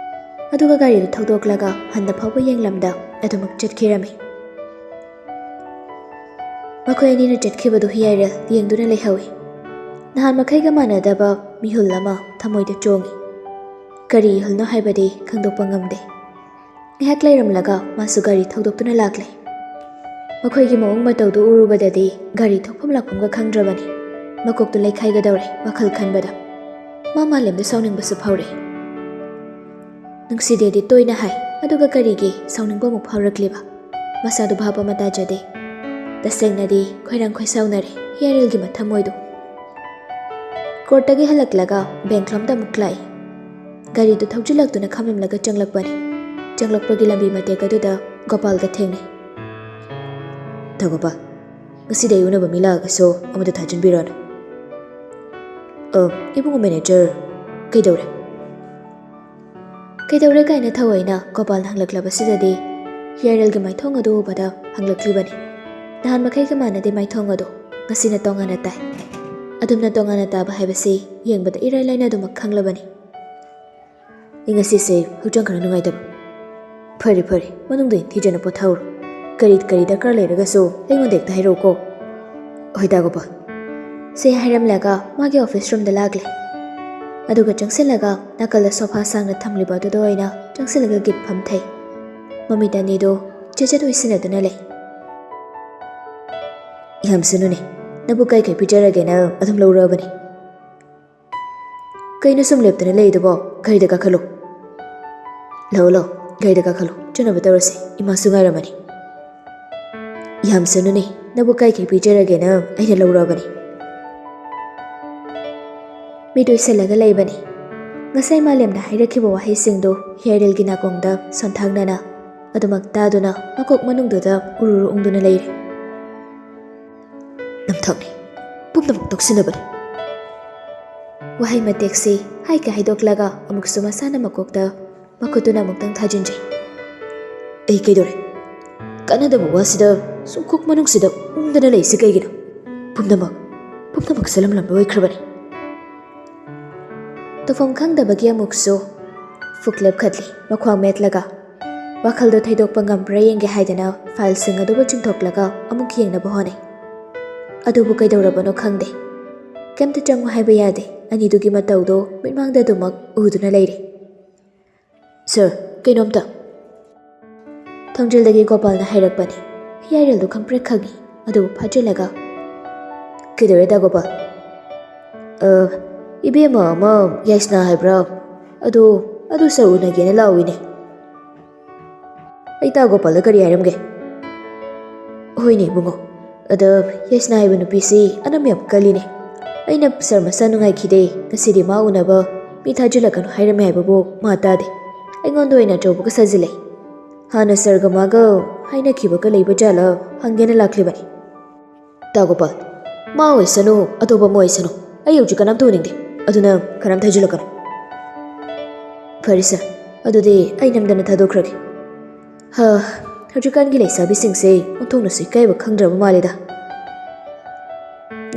ꯑꯗꯨꯒ ꯒꯥꯔꯤꯗꯨ ꯊꯧꯗꯣꯛꯂꯒ ꯍꯟꯅ ꯐꯥꯎꯕ ꯌꯦꯡꯂꯝꯗ ꯑꯗꯨꯃꯛ ꯆꯠꯈꯤꯔꯝꯃꯤ꯫ ꯃꯈꯣꯏ ꯑꯅꯤꯅ ꯆꯠꯈꯤꯕꯗꯨ ꯍꯤꯌꯥꯏꯔꯦꯜ ꯌꯦꯡꯗꯨꯅ ꯂꯩꯍꯧꯏ꯫ ꯅꯍꯥꯟ ꯃꯈꯩꯒ ꯃꯥꯟꯅꯗꯕ ꯃꯤꯍꯨꯜ ꯑꯃ ꯊꯃꯣꯏꯗ ꯆꯣꯡꯉꯤ꯫ ꯀꯔꯤ ꯏꯍꯨꯜꯅꯣ ꯍꯥꯏꯕꯗꯤ ꯈꯪꯗꯣꯛꯄ ꯉꯝꯗꯦ꯫ ꯉꯥꯏꯍꯥꯛ ꯂꯩꯔꯝꯂꯒ ꯃꯥꯁꯨ ꯒꯥꯔꯤ ꯊꯧꯗꯣꯛꯇꯨꯅ ꯂꯥꯛꯂꯦ꯫ ꯃꯈꯣꯏꯒꯤ ꯃꯑꯣꯡ ꯃꯇꯧꯗꯨ ꯎꯔꯨꯕꯗꯗꯤ ꯒꯥꯔꯤ ꯊꯧꯐꯝ ꯂꯥꯛꯐꯝꯒ ꯈꯪꯗ꯭ꯔꯕꯅꯤ꯫ ꯃꯀꯣꯛꯇꯨ ꯂꯩꯈꯥꯏꯒꯗꯧꯔꯦ ꯋꯥꯈꯜ ꯈꯟꯕꯗ꯫ ꯃꯥ ꯃꯥꯂꯦꯝꯗ ꯁꯥꯎꯅꯤꯡꯕꯁꯨ ꯐꯥꯎꯔꯛꯏ꯫ ꯅꯨꯡꯁꯤꯗꯦꯗꯤ ꯇꯣꯏꯅ ꯍꯥꯏ, ꯑꯗꯨꯒ ꯀꯔꯤꯒꯤ ꯁꯥꯎꯅꯤꯡꯕ ꯑꯃꯨꯛ ꯐꯥꯎꯔꯛꯂꯤꯕ? ꯃꯁꯥꯗꯨ ꯚꯥꯞ ꯑꯃ ꯇꯥꯖꯗꯦ꯫ ꯇꯁꯦꯡꯅꯗꯤ ꯈꯣꯏꯔꯥꯡ ꯈꯣꯏꯁꯥꯎꯅꯔꯦ ꯍꯤꯌꯥꯏꯔꯦꯜꯒꯤ ꯃꯊꯃꯣꯏꯗꯨ꯫ ꯀꯣꯔꯠꯇꯒꯤ ꯍꯜꯂꯛꯂꯒ ꯕꯦꯡꯛꯂꯣꯝꯗ ꯑꯃꯨꯛ ꯂꯥꯛꯏ꯫ ꯒꯥꯔꯤꯗꯨ ꯊꯧꯖꯤꯜꯂꯛꯇꯨꯅ ꯈꯥꯝꯂꯝꯂꯒ ꯆꯪꯂꯛꯄꯅꯤ꯫ ꯆꯪꯂꯛꯄꯒꯤ ꯂꯝꯕꯤ ꯃꯇꯦꯛ ꯑꯗꯨꯗ ꯒꯣꯄꯥꯜꯒ ꯊꯦꯡꯅꯩ꯫ ꯒꯣꯄꯥꯜ, ꯉꯁꯤꯗꯩ ꯎꯅꯕ ꯃꯤ ꯂꯥꯛꯑꯒꯁꯨ ꯑꯃꯗ ꯊꯥꯖꯤꯟꯕꯤꯔꯣꯅ꯫ ꯏꯕꯨꯡꯉꯣ ꯃꯦꯅꯦꯖꯔ, ꯀꯩꯗꯧꯔꯦ? ꯀꯩꯗꯧꯔꯦ ꯀꯥꯏꯅ ꯊꯑꯣꯏꯅ ꯒꯣꯄꯥꯜꯅ ꯍꯪꯂꯛꯂꯕꯁꯤꯗꯗꯤ ꯍꯤꯌꯥꯏꯔꯦꯜꯒꯤ ꯃꯥꯏꯊꯣꯡ ꯑꯗꯨ ꯎꯕꯗ ꯍꯪꯂꯛꯂꯤꯕꯅꯤ꯫ ꯅꯍꯥꯟ ꯃꯈꯩꯒ ꯃꯥꯟꯅꯗꯦ ꯃꯥꯏꯊꯣꯡ ꯑꯗꯨ, ꯉꯁꯤꯅ ꯇꯣꯉꯥꯟꯅ ꯇꯥꯏ꯫ ꯑꯗꯨꯝꯅ ꯇꯣꯉꯥꯟꯅ ꯇꯥꯕ ꯍꯥꯏꯕꯁꯤ ꯌꯦꯡꯕꯗ ꯏꯔꯥꯏ ꯂꯥꯏꯅ ꯑꯗꯨꯃꯛ ꯈꯪꯂꯕꯅꯤ꯫ ꯑꯩ ꯉꯁꯤꯁꯦ ꯍꯛꯆꯥꯡ ꯈꯔ ꯅꯨꯡꯉꯥꯏꯇꯕ꯫ ꯐꯔꯦ, ꯃꯅꯨꯡꯗ ꯊꯤꯖꯅ ꯄꯣꯊꯥꯎꯔꯣ꯫ ꯀꯔꯤ ꯗꯔꯀꯥꯔ ꯂꯩꯔꯒꯁꯨ ꯑꯩꯉꯣꯟꯗ ꯍꯦꯛꯇ ꯍꯥꯏꯔꯛꯎꯀꯣ꯫ ꯍꯣꯏꯗꯥ ꯒꯣꯄꯥꯜ꯫ ꯁꯤ ꯍꯥꯏꯔꯝꯂꯒ ꯃꯥꯒꯤ ꯑꯣꯐꯤꯁ ꯔꯨꯝꯗ ꯂꯥꯛꯂꯦ꯫ ꯑꯗꯨꯒ ꯆꯪꯁꯤꯜꯂꯒ ꯅꯥꯀꯜꯗ ꯁꯣꯐꯥ ꯁꯥꯡꯅ ꯊꯝꯂꯤꯕ ꯑꯗꯨꯗ ꯑꯣꯏꯅ ꯆꯪꯁꯤꯜꯂꯒ ꯒꯤꯠ ꯐꯝꯊꯩ꯫ ꯃꯃꯤꯠ ꯑꯅꯤꯗꯨ ꯆꯦꯆꯦꯠ ꯑꯣꯏꯁꯤꯟꯅꯗꯨꯅ ꯂꯩ꯫ ꯌꯥꯝꯁꯅꯨꯅꯦ, ꯅꯕꯨꯛ ꯀꯩꯀꯩ ꯄꯤꯖꯔꯒꯦꯅ ꯑꯗꯨꯝ ꯂꯧꯔꯛꯑꯕꯅꯤ꯫ ꯀꯩꯅꯣ ꯁꯨꯝ ꯂꯦꯞꯇꯅ ꯂꯩꯗꯨꯕꯣ? ꯒꯥꯔꯤꯗ ꯀꯥꯈꯠꯂꯣ꯫ ꯂꯥꯛꯑꯣ, ꯒꯥꯔꯤꯗ ꯀꯥꯈꯠꯂꯣ, ꯆꯠꯅꯕ ꯇꯧꯔꯁꯤ, ꯏꯃꯥꯁꯨ ꯉꯥꯏꯔꯝꯃꯅꯤ꯫ ꯌꯥꯝꯁꯅꯨꯅꯦ, ꯅꯕꯨꯛ ꯀꯩꯀꯩ ꯄꯤꯖꯔꯒꯦꯅ ꯑꯩꯅ ꯂꯧꯔꯛꯑꯕꯅꯤ꯫ ꯃꯤꯠ ꯎꯏꯁꯤꯜꯂꯒ ꯂꯩꯕꯅꯤ꯫ ꯉꯁꯥꯏ ꯃꯥꯂꯦꯝꯅ ꯍꯥꯏꯔꯛꯈꯤꯕ ꯋꯥꯍꯩꯁꯤꯡꯗꯨ ꯍꯤꯌꯥꯏꯔꯦꯜꯒꯤ ꯅꯥꯀꯣꯡꯗ ꯁꯣꯟꯊꯥꯡꯅꯅ ꯑꯗꯨꯃꯛ ꯇꯥꯗꯨꯅ ꯃꯀꯣꯛ ꯃꯅꯨꯡꯗꯨꯗ ꯎꯔꯨꯔꯨ ꯎꯪꯗꯨꯅ ꯂꯩꯔꯦ꯫ ꯅꯝꯊꯥꯛꯅꯤ, ꯄꯨꯝꯅꯃꯛ ꯇꯧꯁꯤꯟꯅꯕꯅꯤ꯫ ꯋꯥꯍꯩ ꯃꯇꯦꯛꯁꯤ ꯍꯥꯏꯒ ꯍꯥꯏꯗꯣꯛꯂꯒ ꯑꯃꯨꯛꯁꯨ ꯃꯁꯥꯅ ꯃꯀꯣꯛꯇ ꯃꯈꯨꯠꯇꯨꯅ ꯑꯃꯨꯛꯇꯪ ꯊꯥꯖꯤꯟꯖꯩ꯫ ꯑꯩ ꯀꯩꯗꯧꯔꯦ? ꯀꯥꯟꯅꯗꯕ ꯋꯥꯁꯤꯗ ꯁꯨꯝ ꯀꯣꯛ ꯃꯅꯨꯡꯁꯤꯗ ꯎꯪꯗꯅ ꯂꯩꯁꯤ ꯀꯩꯒꯤꯅꯣ? ꯄꯨꯝꯅꯃꯛ ꯁꯂꯝꯂꯝꯕ ꯑꯣꯏꯈ꯭ꯔꯕꯅꯤ꯫ ꯇꯧꯐꯝ ꯈꯪꯗꯕꯒꯤ ꯑꯃꯨꯛꯁꯨ ꯐꯨꯛ ꯂꯦꯞꯈꯠꯂꯤ ꯃꯈ꯭ꯋꯥꯡ ꯃꯦꯠꯂꯒ꯫ ꯋꯥꯈꯜꯗꯣ ꯊꯩꯗꯣꯛꯄ ꯉꯝꯕ꯭ꯔꯥ ꯌꯦꯡꯒꯦ ꯍꯥꯏꯗꯅ ꯐꯥꯏꯜꯁꯤꯡ ꯑꯗꯨꯕꯨ ꯆꯤꯡꯊꯣꯛꯂꯒ ꯑꯃꯨꯛ ꯌꯦꯡꯅꯕ ꯍꯣꯠꯅꯩ꯫ ꯑꯗꯨꯕꯨ ꯀꯩꯗꯧꯔꯕꯅꯣ ꯈꯪꯗꯦ꯫ ꯀꯩꯝꯇ ꯆꯪꯉꯨ ꯍꯥꯏꯕ ꯌꯥꯗꯦ꯫ ꯑꯅꯤꯗꯨꯒꯤ ꯃꯇꯧꯗꯣ ꯃꯤꯠꯃꯥꯡꯗ ꯑꯗꯨꯃꯛ ꯎꯗꯨꯅ ꯂꯩꯔꯦ꯫ ꯁꯥꯔ, ꯀꯩꯅꯣꯝꯇ꯫ ꯊꯣꯡꯖꯤꯜꯗꯒꯤ ꯒꯣꯄꯥꯜꯅ ꯍꯥꯏꯔꯛꯄꯅꯤ꯫ ꯍꯤꯌꯥꯏꯔꯦꯜꯗꯨ ꯈꯪꯄ꯭ꯔꯦꯛ ꯈꯪꯏ, ꯑꯗꯨꯕꯨ ꯐꯥꯖꯤꯜꯂꯒ, ꯀꯩꯗꯧꯔꯦꯗ ꯒꯣꯄꯥꯜ? ꯏꯕꯦꯝꯃ ꯑꯃ ꯌꯥꯏꯁꯅꯥ ꯍꯥꯏꯕ꯭ꯔꯥ, ꯑꯗꯨ ꯁꯥꯔ ꯎꯅꯒꯦꯅ ꯂꯥꯛꯎꯏꯅꯦ꯫ ꯑꯩ ꯇꯥ ꯒꯣꯄꯥꯜꯗ ꯀꯔꯤ ꯍꯥꯏꯔꯝꯒꯦ? ꯍꯣꯏꯅꯦ ꯏꯕꯨꯡꯉꯣ, ꯑꯗ ꯌꯥꯏꯁꯅꯥ ꯍꯥꯏꯕ ꯅꯨꯄꯤꯁꯤ ꯑꯅꯝ ꯌꯥꯝ ꯀꯜꯂꯤꯅꯦ꯫ ꯑꯩꯅ ꯁꯥꯔ ꯃꯁꯥ ꯅꯨꯡꯉꯥꯏꯈꯤꯗꯦ, ꯉꯁꯤꯗꯤ ꯃꯥ ꯎꯅꯕ ꯃꯤ ꯊꯥꯖꯤꯜꯂꯛꯀꯅꯨ ꯍꯥꯏꯔꯝꯃꯦ ꯍꯥꯏꯕꯕꯨ ꯃꯥ ꯇꯥꯗꯦ ꯑꯩꯉꯣꯟꯗ ꯑꯣꯏꯅ ꯑꯆꯧꯕꯒ ꯁꯥꯖꯤꯜꯂꯛꯏ ꯍꯥꯟꯅ ꯁꯔꯒ ꯃꯥꯒ ꯍꯥꯏꯅꯈꯤꯕꯒ ꯂꯩꯕ ꯖꯥꯠꯂ ꯍꯪꯒꯦꯅ ꯂꯥꯛꯂꯤꯕꯅꯤ ꯇꯥꯒꯣꯄꯥꯜ ꯃꯥ ꯑꯣꯏꯁꯅꯨ ꯑꯇꯣꯞꯄ ꯑꯃ ꯑꯣꯏꯁꯅꯨ ꯑꯩ ꯍꯧꯖꯤꯛ ꯀꯅꯥꯝꯇ ꯎꯅꯤꯡꯗꯦ ꯑꯗꯨꯅ ꯀꯅꯥꯝ ꯊꯥꯖꯤꯜꯂꯛꯀꯅꯨ ꯐꯔꯦ ꯁꯔ ꯑꯗꯨꯗꯤ ꯑꯩ ꯅꯝꯗꯅ ꯊꯥꯗꯣꯛꯈ꯭ꯔꯒꯦ ꯍꯧꯖꯤꯛꯀꯥꯟꯒꯤ ꯂꯩꯁꯥꯕꯤꯁꯤꯡꯁꯦ ꯑꯣꯟꯊꯣꯛꯅꯁꯨ ꯏꯀꯥꯏꯕ ꯈꯪꯗ꯭ꯔꯕ ꯃꯥꯜꯂꯦꯗ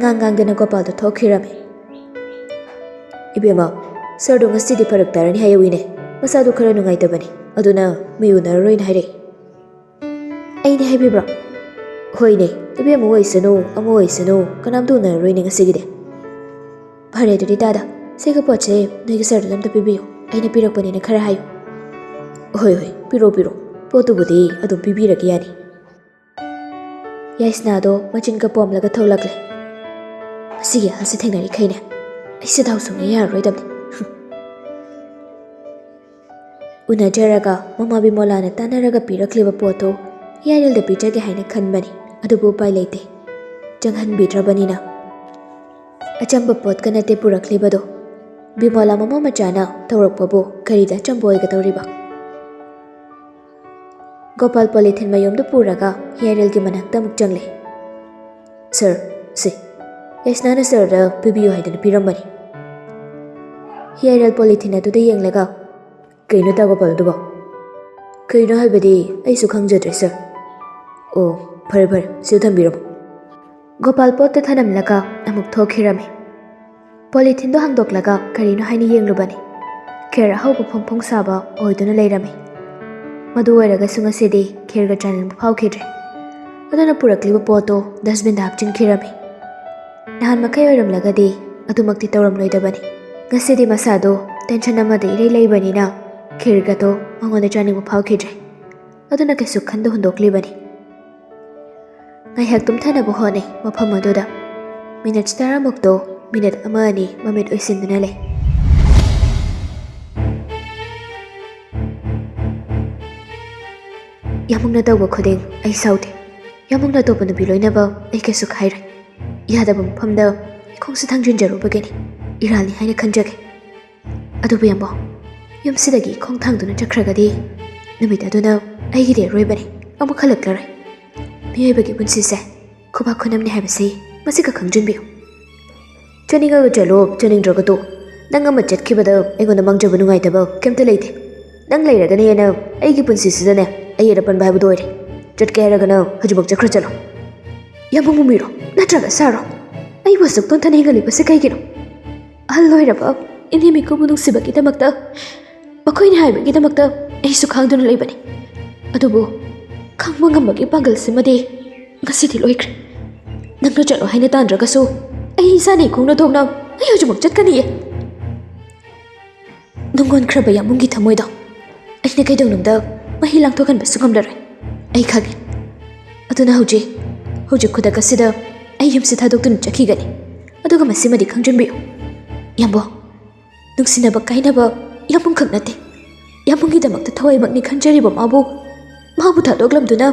ꯉꯥꯡꯗꯅ ꯒꯣꯄꯥꯜꯗꯣ ꯊꯣꯛꯈꯤꯔꯝꯃꯤ ꯏꯕꯦꯝꯃ ꯁꯔꯗꯣ ꯉꯁꯤꯗꯤ ꯐꯔꯛ ꯇꯥꯔꯅꯤ ꯍꯥꯏꯌꯧꯏꯅꯦ ꯃꯁꯥꯗꯣ ꯈꯔ ꯅꯨꯡꯉꯥꯏꯇꯕꯅꯤ ꯑꯗꯨꯅ ꯃꯤ ꯎꯅꯔꯔꯣꯏꯅ ꯍꯥꯏꯔꯛꯏ ꯑꯩꯅꯦ ꯍꯥꯏꯕꯤꯕ꯭ꯔꯣ ꯍꯣꯏꯅꯦ ꯏꯕꯦꯝꯃ ꯑꯣꯏꯁꯅꯨ ꯑꯃ ꯑꯣꯏꯁꯅꯨ ꯀꯅꯥꯝꯇ ꯎꯅꯔꯔꯣꯏꯅꯦ ꯉꯁꯤꯒꯤꯗꯤ ꯐꯔꯦ ꯑꯗꯨꯗꯤ ꯇꯥꯗ ꯁꯤꯒꯤ ꯄꯣꯠꯁꯦ ꯅꯣꯏꯒꯤ ꯁꯔꯗꯨꯗ ꯑꯝꯇ ꯄꯤꯕꯤꯌꯨ ꯑꯩꯅ ꯄꯤꯔꯛꯄꯅꯤꯅ ꯈꯔ ꯍꯥꯏꯌꯨ ꯍꯣꯏ ꯄꯤꯔꯣ ꯄꯣꯠꯇꯨꯕꯨꯗꯤ ꯑꯗꯨꯝ ꯄꯤꯕꯤꯔꯒꯦ ꯌꯥꯅꯤ ꯌꯥꯏꯁꯅꯥꯗꯣ ꯃꯆꯤꯟꯒ ꯄꯣꯝꯂꯒ ꯊꯣꯛꯂꯛꯂꯦ ꯃꯁꯤꯒꯤ ꯑꯍꯜꯁꯦ ꯊꯦꯡꯅꯔꯤꯈꯩꯅꯦ ꯑꯩꯁꯦ ꯗꯥꯎ ꯁꯨꯡꯌꯥ ꯌꯥꯔꯔꯣꯏꯗꯕꯅꯤ ꯎꯅꯖꯔꯒ ꯃꯃꯥ ꯕꯤꯃꯣꯂꯥꯅ ꯇꯥꯟꯅꯔꯒ ꯄꯤꯔꯛꯂꯤꯕ ꯄꯣꯠꯇꯣ ꯍꯤꯌꯥꯔꯦꯜꯗ ꯄꯤꯖꯒꯦ ꯍꯥꯏꯅ ꯈꯟꯕꯅꯤ ꯑꯗꯨꯕꯨ ꯎꯄꯥꯏ ꯂꯩꯇꯦ ꯆꯪꯍꯟꯕꯤꯗ꯭ꯔꯕꯅꯤꯅ ꯑꯆꯝꯕ ꯄꯣꯠꯀ ꯅꯠꯇꯦ ꯄꯨꯔꯛꯂꯤꯕꯗꯣ ꯕꯤꯃꯣꯂꯥ ꯃꯃꯥ ꯃꯆꯥꯅ ꯇꯧꯔꯛꯄꯕꯨ ꯀꯔꯤꯗ ꯑꯆꯝꯕ ꯑꯣꯏꯒꯗꯧꯔꯤꯕ ꯒꯣꯄꯥꯜ ꯄꯣꯂꯤꯊꯤꯟ ꯃꯌꯨꯝꯗꯨ ꯄꯨꯔꯒ ꯍꯤꯌꯥꯔꯦꯜꯒꯤ ꯃꯅꯥꯛꯇ ꯑꯃꯨꯛ ꯆꯪꯂꯦ ꯁꯔ ꯁꯤ ꯌꯥꯏꯁꯅꯥꯅ ꯁꯔꯗ ꯄꯤꯕꯤꯌꯨ ꯍꯥꯏꯗꯅ ꯄꯤꯔꯝꯕꯅꯤ ꯍꯤꯌꯥꯔꯦꯜ ꯄꯣꯂꯤꯊꯤꯟ ꯑꯗꯨꯗ ꯌꯦꯡꯂꯒ ꯀꯩꯅꯣ ꯇꯥꯒꯣꯄꯥꯜ ꯑꯗꯨꯕꯣ ꯀꯩꯅꯣ ꯍꯥꯏꯕꯗꯤ ꯑꯩꯁꯨ ꯈꯪꯖꯗ꯭ꯔꯦ ꯁꯔ ꯑꯣ ꯐꯔꯦ ꯁꯤꯗ ꯊꯝꯕꯤꯔꯝꯃꯣ ꯒꯣꯄꯥꯜ ꯄꯣꯠꯇ ꯊꯅꯝꯂꯒ ꯑꯃꯨꯛ ꯊꯣꯛꯈꯤꯔꯝꯃꯤ ꯄꯣꯂꯤꯊꯤꯟꯗꯣ ꯍꯥꯡꯗꯣꯛꯂꯒ ꯀꯔꯤꯅꯣ ꯍꯥꯏꯅ ꯌꯦꯡꯂꯨꯕꯅꯤ ꯈꯦꯔ ꯑꯍꯧꯕ ꯐꯣꯡ ꯁꯥꯕ ꯑꯣꯏꯗꯨꯅ ꯂꯩꯔꯝꯃꯤ ꯃꯗꯨ ꯑꯣꯏꯔꯒꯁꯨ ꯉꯁꯤꯗꯤ ꯈꯦꯔꯒ ꯆꯥꯅꯤꯡꯕ ꯐꯥꯎꯈꯤꯗ꯭ꯔꯦ ꯑꯗꯨꯅ ꯄꯨꯔꯛꯂꯤꯕ ꯄꯣꯠꯇꯣ ꯗꯁꯕꯤꯟꯗ ꯍꯥꯞꯆꯤꯟꯈꯤꯔꯝꯃꯤ ꯅꯍꯥꯟ ꯃꯈꯩ ꯑꯣꯏꯔꯝꯂꯒꯗꯤ ꯑꯗꯨꯃꯛꯇꯤ ꯇꯧꯔꯝꯂꯣꯏꯗꯕꯅꯤ ꯉꯁꯤꯗꯤ ꯃꯁꯥꯗꯣ ꯇꯦꯟꯁꯟ ꯑꯃꯗ ꯏꯔꯩ ꯂꯩꯕꯅꯤꯅ ꯈꯦꯔꯒꯗꯣ ꯃꯉꯣꯟꯗ ꯆꯥꯅꯤꯡꯕ ꯐꯥꯎꯈꯤꯗ꯭ꯔꯦ ꯑꯗꯨꯅ ꯀꯩꯁꯨ ꯈꯟꯗ ꯍꯨꯟꯗꯣꯛꯂꯤꯕꯅꯤ ꯉꯥꯏꯍꯥꯛ ꯇꯨꯝꯊꯅꯕ ꯍꯣꯠꯅꯩ ꯃꯐꯝ ꯑꯗꯨꯗ ꯃꯤꯅꯠ 10ꯃꯨꯛꯇꯣ ꯃꯤꯅꯠ 1-2 ꯃꯃꯤꯠ ꯎꯏꯁꯤꯟꯗꯨꯅ ꯂꯩ ꯌꯥꯃꯨꯡꯅ ꯇꯧꯕ ꯈꯨꯗꯤꯡ ꯑꯩ ꯁꯥꯎꯗꯦ ꯌꯥꯃꯨꯡꯅ ꯑꯇꯣꯞꯄ ꯅꯨꯄꯤ ꯂꯣꯏꯅꯕ ꯑꯩ ꯀꯩꯁꯨ ꯈꯥꯏꯔꯣꯏ ꯌꯥꯗꯕ ꯃꯐꯝꯗ ꯈꯣꯡꯁꯨ ꯊꯥꯡꯖꯤꯟꯖꯔꯨꯕꯒꯤꯅꯤ ꯏꯔꯥꯜꯅꯤ ꯍꯥꯏꯅ ꯈꯟꯖꯒꯦ ꯑꯗꯨꯕꯨ ꯌꯥꯝꯕꯣ ꯌꯨꯝꯁꯤꯗꯒꯤ ꯈꯣꯡ ꯊꯥꯡꯗꯨꯅ ꯆꯠꯈ꯭ꯔꯒꯗꯤ ꯅꯨꯃꯤꯠ ꯑꯗꯨꯅ ꯑꯩꯒꯤꯗꯤ ꯑꯔꯣꯏꯕꯅꯤ ꯑꯃꯨꯛ ꯍꯜꯂꯛꯂꯔꯣই ꯃꯤꯑꯣꯏꯕꯒꯤ ꯄꯨꯟꯁꯤꯁꯦ ꯈꯨꯕꯥꯛ ꯈꯨꯅꯝꯅꯤ ꯍꯥꯏꯕꯁꯤ ꯃꯁꯤꯒ ꯈꯪꯖꯤꯟꯕꯤꯌꯨ ꯆꯠꯅꯤꯡꯉꯒ ꯆꯠꯂꯣ ꯆꯠꯅꯤꯡꯗ꯭ꯔꯒ ꯇꯣꯛ ꯅꯪ ꯑꯃ ꯆꯠꯈꯤꯕꯗ ꯑꯩꯉꯣꯟꯗ ꯃꯥꯡꯖꯕ ꯅꯨꯡꯉꯥꯏꯇꯕ ꯀꯩꯝꯇ ꯂꯩꯇꯦ ꯅꯪ ꯂꯩꯔꯒꯅ ꯍꯦꯟꯅ ꯑꯩꯒꯤ ꯄꯨꯟꯁꯤꯁꯤꯗꯅꯦ ꯑꯩ ꯑꯔꯄꯟꯕ ꯍꯥꯏꯕꯗꯣ ꯑꯣꯏꯔꯦ ꯆꯠꯀꯦ ꯍꯥꯏꯔꯒꯅ ꯍꯧꯖꯤꯛꯃꯛ ꯆꯠꯈ꯭ꯔ ꯆꯠꯂꯣ ꯌꯥꯝꯕꯨꯡ ꯃꯨꯃꯤꯔꯣ ꯅꯠꯇ꯭ꯔꯒ ꯁꯥꯔꯣ ꯑꯩꯕꯨ ꯑꯁꯨꯛ ꯇꯣꯟꯊꯅ ꯍꯤꯡꯍꯜꯂꯤꯕꯁꯦ ꯀꯩꯒꯤꯅꯣ ꯑꯍꯜ ꯑꯣꯏꯔꯕ ꯏꯅꯦꯝ ꯏꯀꯨꯕꯨ ꯅꯨꯡꯁꯤꯕꯒꯤꯗꯃꯛꯇ ꯃꯈꯣꯏꯅ ꯍꯥꯏꯕꯒꯤꯗꯃꯛꯇ ꯑꯩꯁꯨ ꯈꯥꯡꯗꯨꯅ ꯂꯩꯕꯅꯤ ꯑꯗꯨꯕꯨ ꯈꯪꯕ ꯉꯝꯕꯒꯤ ꯄꯥꯡꯒꯜꯁꯤꯃꯗꯤ ꯉꯁꯤꯗꯤ ꯂꯣꯏꯈ꯭ꯔꯦ ꯅꯪꯅ ꯆꯠꯂꯣ ꯍꯥꯏꯅ ꯇꯥꯟꯗ꯭ꯔꯒꯁꯨ ꯑꯩ ꯏꯁꯥꯅ ꯏꯈꯣꯡꯅ ꯊꯣꯛꯅ ꯑꯩ ꯍꯧꯖꯤꯛꯃꯛ ꯆꯠꯀꯅꯤꯌꯦ ꯅꯨꯡꯒꯣꯟꯈ꯭ꯔꯕ ꯌꯥꯃꯨꯡꯒꯤ ꯊꯃꯣꯏꯗꯣ ꯑꯩꯅ ꯀꯩꯗꯧꯅꯨꯡꯗ ꯃꯍꯤ ꯂꯥꯡꯊꯣꯛꯍꯟꯕꯁꯨ ꯉꯝꯂꯔꯣꯏ ꯑꯩ ꯈꯪꯉꯦ ꯑꯗꯨꯅ ꯍꯧꯖꯤꯛ ꯈꯨꯗꯛ ꯑꯁꯤꯗ ꯑꯩ ꯌꯨꯝꯁꯤ ꯊꯥꯗꯣꯛꯇꯨꯅ ꯆꯠꯈꯤꯒꯅꯤ ꯑꯗꯨꯒ ꯃꯁꯤꯃꯗꯤ ꯈꯪꯖꯤꯟꯕꯤꯌꯨ ꯌꯥꯝꯕꯣ ꯅꯨꯡꯁꯤꯅꯕ ꯀꯥꯏꯅꯕ ꯌꯥꯃꯨꯡꯈꯛ ꯅꯠꯇꯦ ꯌꯥꯃꯨꯡꯒꯤꯗꯃꯛꯇ ꯊꯋꯥꯏꯃꯛꯅꯤ ꯈꯟꯖꯔꯤꯕ ꯃꯥꯕꯨ ꯊꯥꯗꯣꯛꯂꯝꯗꯨꯅ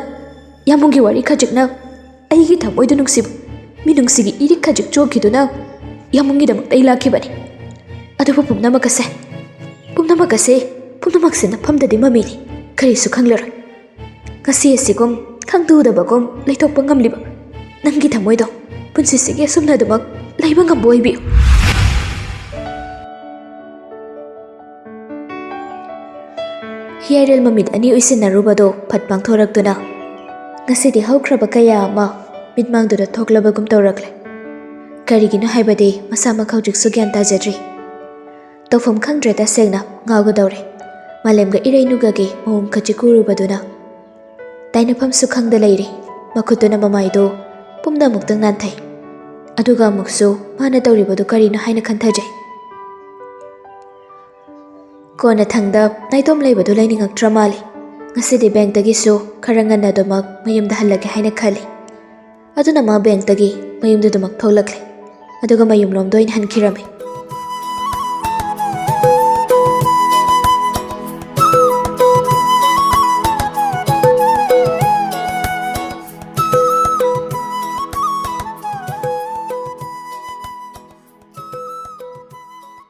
ꯌꯥꯃꯨꯡꯒꯤ ꯋꯥꯔꯤ ꯈꯖꯤꯛꯅ ꯑꯩꯒꯤ ꯊꯃꯣꯏꯗ ꯅꯨꯡꯁꯤꯕ ꯃꯤꯅꯨꯡꯁꯤꯒꯤ ꯏꯔꯤꯛ ꯈꯖꯤꯛ ꯆꯣꯛꯈꯤꯗꯨꯅ ꯌꯥꯃꯨꯡꯒꯤꯗꯃꯛꯇ ꯑꯩ ꯂꯥꯛꯈꯤꯕꯅꯤ ꯑꯗꯨꯕꯨ ꯄꯨꯝꯅꯃꯛꯁꯦ ꯅꯐꯝꯗꯗꯤ ꯃꯃꯤꯅꯤ ꯀꯔꯤꯁꯨ ꯈꯪꯂꯔꯣꯏ ꯉꯁꯤ ꯑꯁꯤꯒꯨꯝ ꯈꯪꯗꯨꯗꯕꯒꯨꯝ ꯂꯩꯊꯣꯛꯄ ꯉꯝꯂꯤꯕ ꯅꯪꯒꯤ ꯊꯃꯣꯏꯗꯣ ꯄꯨꯟꯁꯤꯁꯤꯒꯤ ꯑꯁꯨꯝꯅ ꯑꯗꯨꯃꯛ ꯂꯩꯕ ꯉꯝꯕ ꯑꯣꯏꯕꯤꯌꯨ ꯍꯤꯌꯥꯔꯦꯜ ꯃꯃꯤꯠ 2 ꯎꯏꯁꯤꯟꯅꯔꯨꯕꯗꯣ ꯐꯠ ꯄꯥꯡꯊꯣꯔꯛꯇꯨꯅ ꯉꯁꯤꯗꯤ ꯍꯧꯈ꯭ꯔꯕ ꯀꯌꯥ ꯑꯃ ꯃꯤꯠꯃꯥꯡꯗꯨꯗ ꯊꯣꯛꯂꯕꯒꯨꯝ ꯇꯧꯔꯛꯂꯦ ꯀꯔꯤꯒꯤꯅꯣ ꯍꯥꯏꯕꯗꯤ ꯃꯁꯥꯃꯛ ꯍꯧꯖꯤꯛꯁꯨ ꯒ꯭ꯌꯥꯟ ꯇꯥꯖꯗ꯭ꯔꯤ ꯇꯧꯐꯝ ꯈꯪꯗ꯭ꯔꯦ ꯇꯁꯦꯡꯅ ꯉꯥꯎꯒꯗꯧꯔꯦ ꯃꯥꯂꯦꯝꯒ ꯏꯔꯩꯅꯨꯒꯒꯤ ꯃꯑꯣꯡ ꯈꯖꯤꯛ ꯎꯔꯨꯕꯗꯨꯅ ꯇꯥꯏꯅꯐꯝꯁꯨ ꯈꯪꯗ ꯂꯩꯔꯤ ꯃꯈꯨꯠꯇꯨꯅ ꯃꯃꯥꯏꯗꯣ ꯄꯨꯝꯅ ꯑꯃꯨꯛꯇꯪ ꯅꯥꯟꯊꯩ ꯑꯗꯨꯒ ꯑꯃꯨꯛꯁꯨ ꯃꯥꯅ ꯇꯧꯔꯤꯕꯗꯨ ꯀꯔꯤꯅꯣ ꯍꯥꯏꯅ ꯈꯟꯊꯖꯩ ꯀꯣꯟꯅ ꯊꯪꯗ ꯅꯥꯏꯇꯣꯝ ꯂꯩꯕꯗꯨ ꯂꯩꯅꯤꯡꯉꯛꯇ꯭ꯔ ꯃꯥꯜꯂꯤ ꯉꯁꯤꯗꯤ ꯕꯦꯡꯛꯇꯒꯤꯁꯨ ꯈꯔ ꯉꯟꯅ ꯑꯗꯨꯃꯛ ꯃꯌꯨꯝꯗ ꯍꯜꯂꯒꯦ ꯍꯥꯏꯅ ꯈꯜꯂꯤ ꯑꯗꯨꯅ ꯃꯥ ꯕꯦꯡꯛꯇꯒꯤ ꯃꯌꯨꯝꯗꯨꯗꯃꯛ ꯊꯣꯛꯂꯛꯂꯦ ꯑꯗꯨꯒ ꯃꯌꯨꯝꯂꯣꯝꯗ ꯑꯣꯏꯅ ꯍꯟꯈꯤꯔꯝꯃꯤ